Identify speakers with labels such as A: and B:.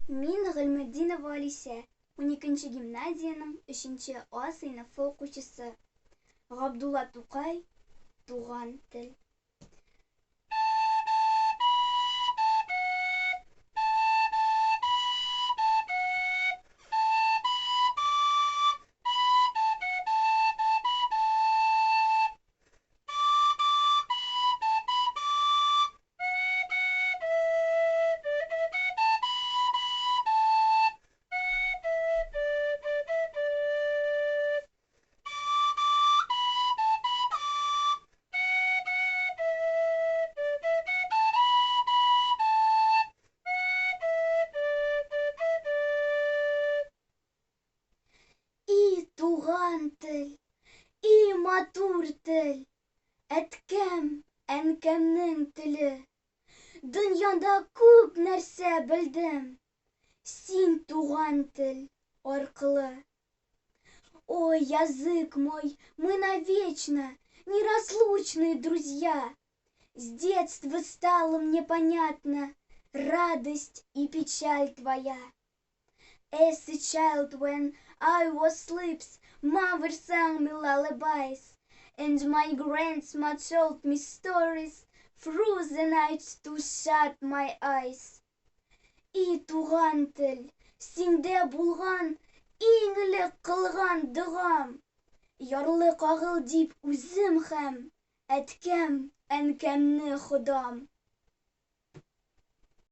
A: Мин Гыйльметдинова Алиса, 12-нче гимназиянең 3-нче А сыйныфы укучысы. Габдулла Тукай, туган тел. И туган тел, и матур тел, әткәм, әнкәмнең теле. Дөньяда күп нәрсә белдем, син туган тел аркылы. Ой, язык мой, мы навечно неразлучные друзья. С детства стало мне понятно радость и печаль твоя. As a child when I was asleep, mother sang me lullabies, and my grandma told me stories through the night to shut my eyes. И туган тел, синдә булган иң элек кылган догам. Ярлы кагыл дип үзем һәм әткәм, әнкәмне ходам.